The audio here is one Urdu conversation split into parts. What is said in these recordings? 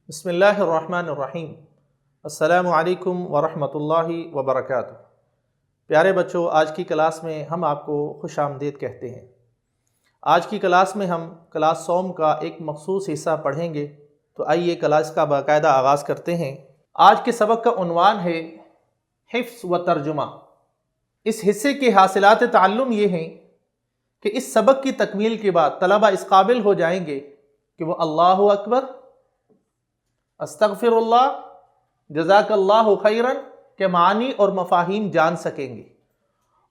بسم اللہ الرحمن الرحیم۔ السلام علیکم ورحمۃ اللہ وبرکاتہ۔ پیارے بچوں، آج کی کلاس میں ہم آپ کو خوش آمدید کہتے ہیں۔ آج کی کلاس میں ہم کلاس سوم کا ایک مخصوص حصہ پڑھیں گے، تو آئیے کلاس کا باقاعدہ آغاز کرتے ہیں۔ آج کے سبق کا عنوان ہے حفظ و ترجمہ۔ اس حصے کے حاصلات تعلم یہ ہیں کہ اس سبق کی تکمیل کے بعد طلبہ اس قابل ہو جائیں گے کہ وہ اللہ اکبر، استغفر اللہ، جزاک اللہ خیرن کے معنی اور مفاہیم جان سکیں گے،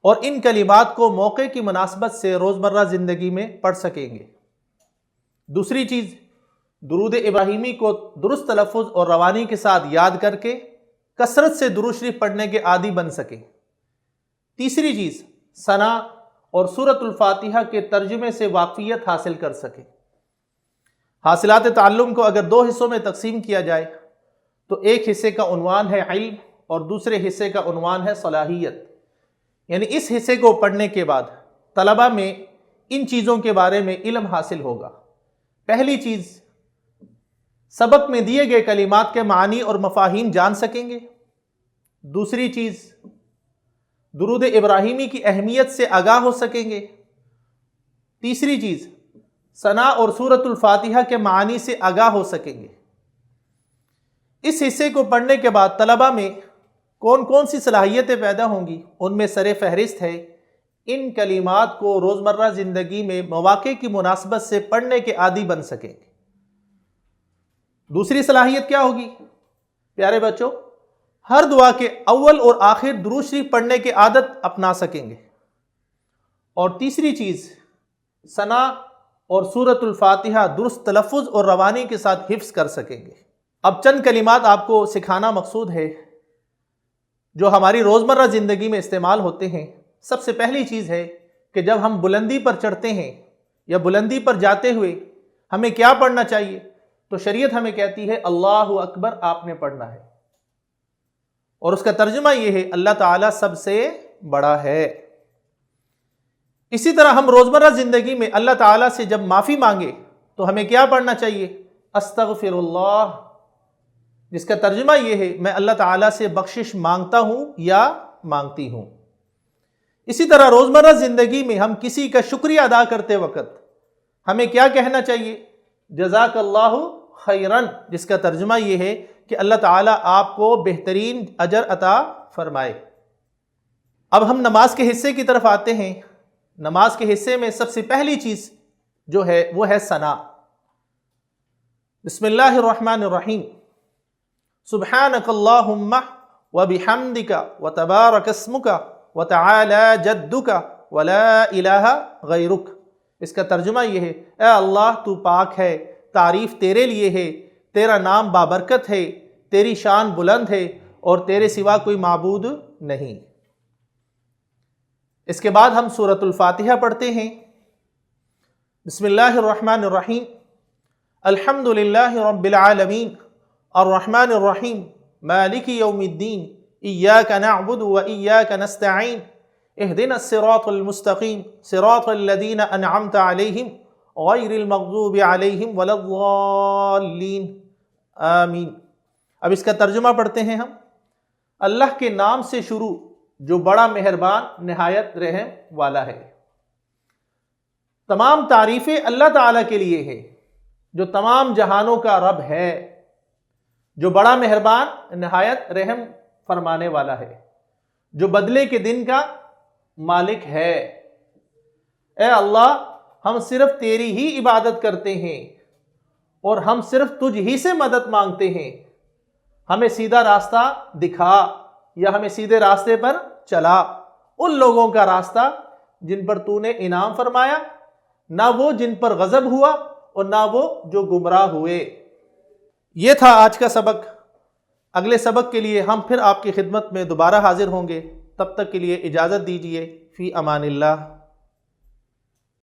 اور ان کلمات کو موقع کی مناسبت سے روزمرہ زندگی میں پڑھ سکیں گے۔ دوسری چیز، درود ابراہیمی کو درست تلفظ اور روانی کے ساتھ یاد کر کے کثرت سے درود شریف پڑھنے کے عادی بن سکیں۔ تیسری چیز، ثنا اور سورۃ الفاتحہ کے ترجمے سے واقفیت حاصل کر سکیں۔ حاصلات تعلم کو اگر دو حصوں میں تقسیم کیا جائے تو ایک حصے کا عنوان ہے علم اور دوسرے حصے کا عنوان ہے صلاحیت، یعنی اس حصے کو پڑھنے کے بعد طلبہ میں ان چیزوں کے بارے میں علم حاصل ہوگا۔ پہلی چیز، سبق میں دیے گئے کلمات کے معنی اور مفاہیم جان سکیں گے۔ دوسری چیز، درود ابراہیمی کی اہمیت سے آگاہ ہو سکیں گے۔ تیسری چیز، ثنا اور سورۃ الفاتحہ کے معنی سے آگاہ ہو سکیں گے۔ اس حصے کو پڑھنے کے بعد طلبہ میں کون کون سی صلاحیتیں پیدا ہوں گی، ان میں سر فہرست ہے ان کلمات کو روزمرہ زندگی میں مواقع کی مناسبت سے پڑھنے کے عادی بن سکیں گے۔ دوسری صلاحیت کیا ہوگی پیارے بچوں؟ ہر دعا کے اول اور آخر درود شریف پڑھنے کی عادت اپنا سکیں گے۔ اور تیسری چیز، ثنا اور سورۃ الفاتحہ درست تلفظ اور روانی کے ساتھ حفظ کر سکیں گے۔ اب چند کلمات آپ کو سکھانا مقصود ہے جو ہماری روزمرہ زندگی میں استعمال ہوتے ہیں۔ سب سے پہلی چیز ہے کہ جب ہم بلندی پر چڑھتے ہیں یا بلندی پر جاتے ہوئے ہمیں کیا پڑھنا چاہیے، تو شریعت ہمیں کہتی ہے اللہ اکبر آپ نے پڑھنا ہے، اور اس کا ترجمہ یہ ہے اللہ تعالیٰ سب سے بڑا ہے۔ اسی طرح ہم روزمرہ زندگی میں اللہ تعالیٰ سے جب معافی مانگے تو ہمیں کیا پڑھنا چاہیے؟ استغفر اللہ، جس کا ترجمہ یہ ہے میں اللہ تعالیٰ سے بخشش مانگتا ہوں یا مانگتی ہوں۔ اسی طرح روزمرہ زندگی میں ہم کسی کا شکریہ ادا کرتے وقت ہمیں کیا کہنا چاہیے؟ جزاک اللہ خیرن، جس کا ترجمہ یہ ہے کہ اللہ تعالیٰ آپ کو بہترین اجر عطا فرمائے۔ اب ہم نماز کے حصے کی طرف آتے ہیں۔ نماز کے حصے میں سب سے پہلی چیز جو ہے وہ ہے ثنا۔ بسم اللہ الرحمن الرحیم۔ سبحانک اللہم وبحمدک وتبارک اسمک وتعالی جدک ولا الہ غیرک۔ اس کا ترجمہ یہ ہے اے اللہ تو پاک ہے، تعریف تیرے لیے ہے، تیرا نام بابرکت ہے، تیری شان بلند ہے اور تیرے سوا کوئی معبود نہیں۔ اس کے بعد ہم سورۃ الفاتحہ پڑھتے ہیں۔ بسم اللہ الرحمن الرحیم۔ الحمد للہ رب العالمین الرحمن الرحیم مالک یوم الدین ایاک نعبد و ایاک نستعین اہدنا الصراط المستقیم صراط الذین انعمت علیہم غیر المغضوب علیہم ولا الضالین آمین۔ اب اس کا ترجمہ پڑھتے ہیں ہم۔ اللہ کے نام سے شروع جو بڑا مہربان نہایت رحم والا ہے۔ تمام تعریفیں اللہ تعالیٰ کے لیے ہے جو تمام جہانوں کا رب ہے، جو بڑا مہربان نہایت رحم فرمانے والا ہے، جو بدلے کے دن کا مالک ہے۔ اے اللہ، ہم صرف تیری ہی عبادت کرتے ہیں اور ہم صرف تجھ ہی سے مدد مانگتے ہیں۔ ہمیں سیدھا راستہ دکھا یا ہمیں سیدھے راستے پر چلا، ان لوگوں کا راستہ جن پر تو نے انعام فرمایا، نہ وہ جن پر غضب ہوا اور نہ وہ جو گمراہ ہوئے۔ یہ تھا آج کا سبق۔ اگلے سبق کے لیے ہم پھر آپ کی خدمت میں دوبارہ حاضر ہوں گے، تب تک کے لیے اجازت دیجیے۔ فی امان اللہ۔